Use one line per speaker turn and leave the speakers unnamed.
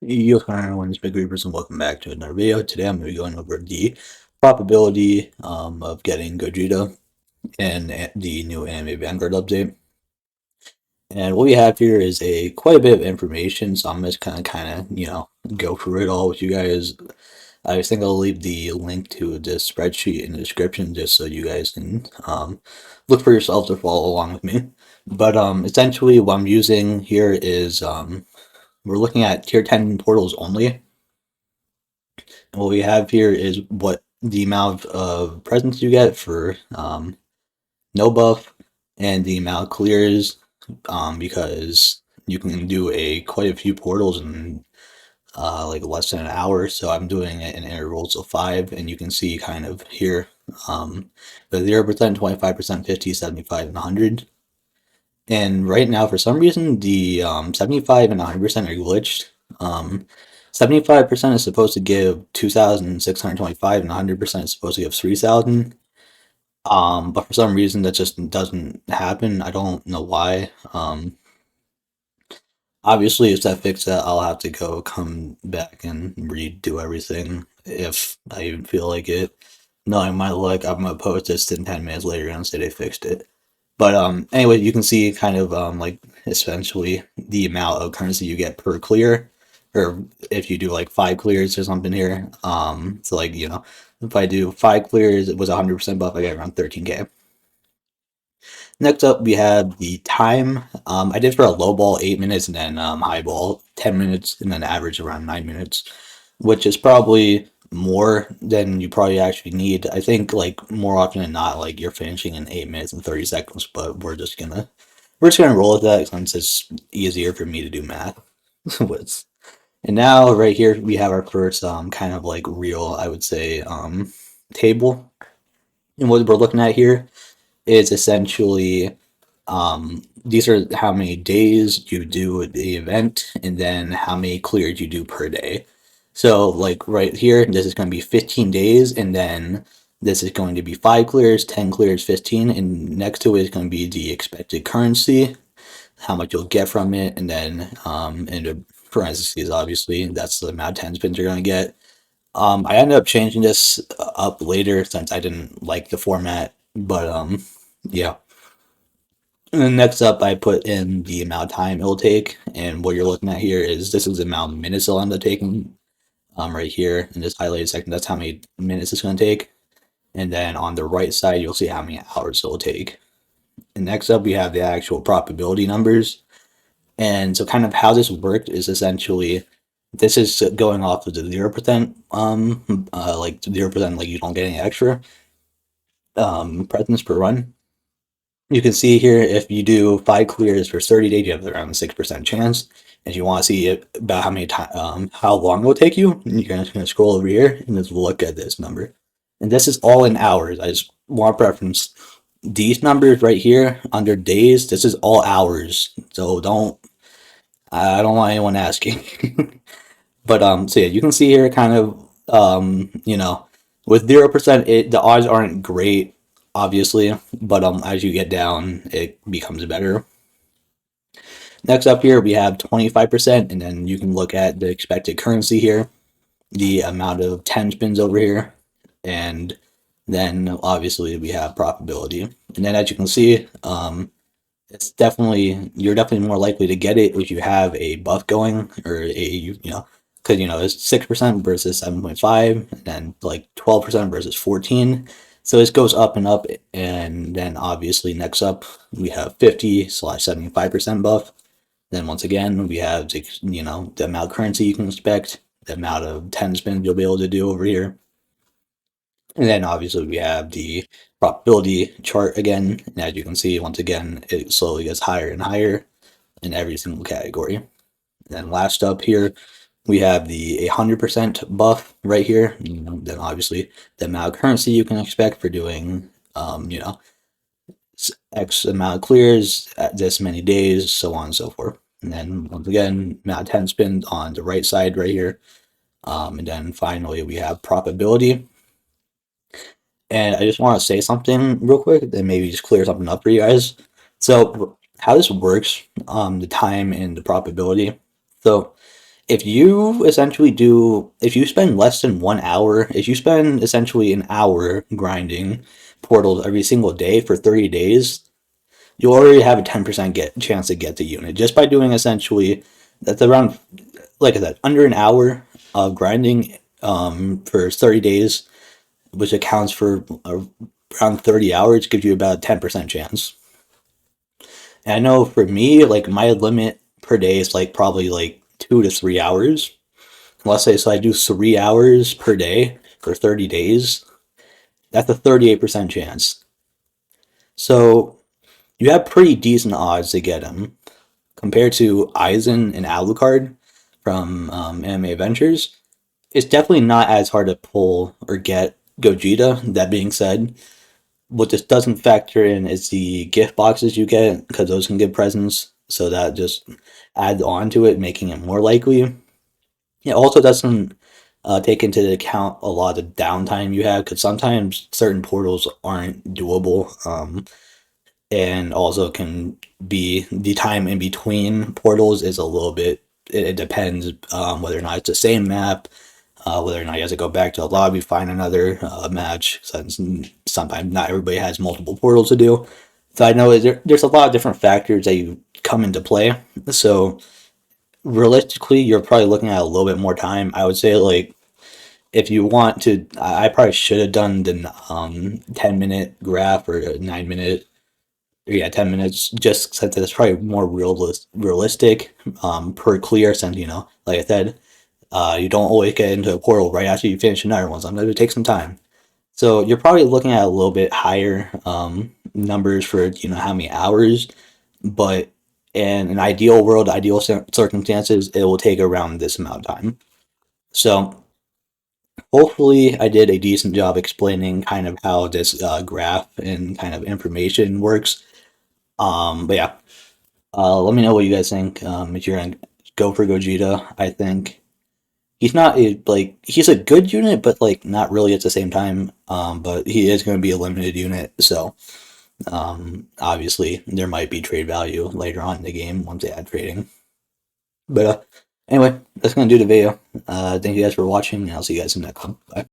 Yo, everyone, it's Big Reapers, and welcome back to another video. Today I'm going to be going over the probability of getting Gogeta in the new anime Vanguard update. And what we have here is quite a bit of information, so I'm just kind of go through it all with you guys. I think I'll leave the link to this spreadsheet in the description just so you guys can look for yourself to follow along with me. But essentially, what I'm using here is we're looking at tier 10 portals only. And what we have here is what the amount of presents you get for no buff and the amount clears because you can do quite a few portals in like less than an hour. So I'm doing it in intervals of 5, and you can see kind of here the 0%, 25%, 50, 75, and 100. And right now, for some reason, the 75 and 100% are glitched. 75% is supposed to give 2,625, and 100% is supposed to give 3,000. But for some reason, that just doesn't happen. I don't know why. Obviously, if that fixes that, I'll have to come back and redo everything if I even feel like it. Knowing my luck, I'm gonna post this in 10 minutes later and say they fixed it. But anyway, you can see kind of like essentially the amount of currency you get per clear, or if you do like 5 clears or something here. So like if I do 5 clears, it was 100% buff. I get around 13k. Next up, we have the time. I did for a low ball 8 minutes, and then high ball 10 minutes, and then average around 9 minutes, which is probably more than you probably actually need. I think like more often than not, like you're finishing in 8 minutes and 30 seconds, but we're just gonna roll with that since it's easier for me to do math with. And now right here we have our first kind of like real, I would say, table. And what we're looking at here is essentially these are how many days you do the event, and then how many clears you do per day. So like right here, this is going to be 15 days, and then this is going to be 5 clears, 10 clears, 15, and next to it is going to be the expected currency, how much you'll get from it, and then in the parentheses, obviously, that's the amount of 10 spins you're going to get. I ended up changing this up later since I didn't like the format, but yeah. And then next up, I put in the amount of time it'll take, and what you're looking at here is this is the amount of minutes it'll end up taking. Right here in this highlighted section, that's how many minutes it's going to take. And then on the right side, you'll see how many hours it'll take. And next up, we have the actual probability numbers. And so, kind of how this worked is essentially this is going off of the 0%, like 0%, like you don't get any extra presents per run. You can see here if you do 5 clears for 30 days, you have around a 6% chance. If you want to see about how many time, how long it will take you, you're just gonna scroll over here and just look at this number. And this is all in hours. I just want to preference these numbers right here under days. This is all hours, so I don't want anyone asking. But so yeah, you can see here kind of with 0%, the odds aren't great, obviously, but as you get down, it becomes better. Next up here, we have 25%, and then you can look at the expected currency here, the amount of 10 spins over here, and then obviously we have probability. And then as you can see, you're definitely more likely to get it if you have a buff going, or because it's 6% versus 7.5, and then like 12% versus 14. So this goes up and up, and then obviously next up we have 50/75% buff. Then once again we have the amount of currency you can expect, the amount of 10 spins you'll be able to do over here. And then obviously we have the probability chart again, and as you can see, once again, it slowly gets higher and higher in every single category. And then last up here, we have the 100% buff right here. Then obviously the amount of currency you can expect for doing, X amount of clears at this many days, so on and so forth. And then once again, amount of 10 spins on the right side right here. And then finally we have probability. And I just want to say something real quick and maybe just clear something up for you guys. So how this works, the time and the probability. So If you essentially do, if you spend less than 1 hour, if you spend essentially an hour grinding portals every single day for 30 days, you already have a 10% get chance to get the unit just by doing essentially that's around, like I said, under an hour of grinding for 30 days, which accounts for around 30 hours, gives you about a 10% chance. And I know for me, like my limit per day is like probably like 2 to 3 hours. Let's say so I do 3 hours per day for 30 days. That's a 38% chance. So you have pretty decent odds to get him compared to Aizen and Alucard from Anime Adventures. It's definitely not as hard to pull or get Gogeta. That being said, what this doesn't factor in is the gift boxes you get because those can give presents. So that just adds on to it, making it more likely. It also doesn't take into account a lot of downtime you have because sometimes certain portals aren't doable, and also can be the time in between portals is a little bit. It depends whether or not it's the same map, whether or not you have to go back to the lobby, find another match, since sometimes not everybody has multiple portals to do. So I know there's a lot of different factors that you come into play. So realistically, you're probably looking at a little bit more time. I would say like if you want to, I probably should have done the 10-minute graph or 9 minute. Yeah, 10 minutes. Just since it's probably more realistic per clear. Since like I said, you don't always get into a portal right after you finish another one. Sometimes it takes some time. So you're probably looking at a little bit higher numbers for how many hours, but in an ideal world, ideal circumstances, it will take around this amount of time. So hopefully, I did a decent job explaining kind of how this graph and kind of information works. But yeah, let me know what you guys think. If you're gonna go for Gogeta, I think he's not like he's a good unit, but like not really at the same time. But he is going to be a limited unit, so obviously there might be trade value later on in the game once they add trading. But anyway, that's gonna do the video. Thank you guys for watching, and I'll see you guys in the next one. Bye.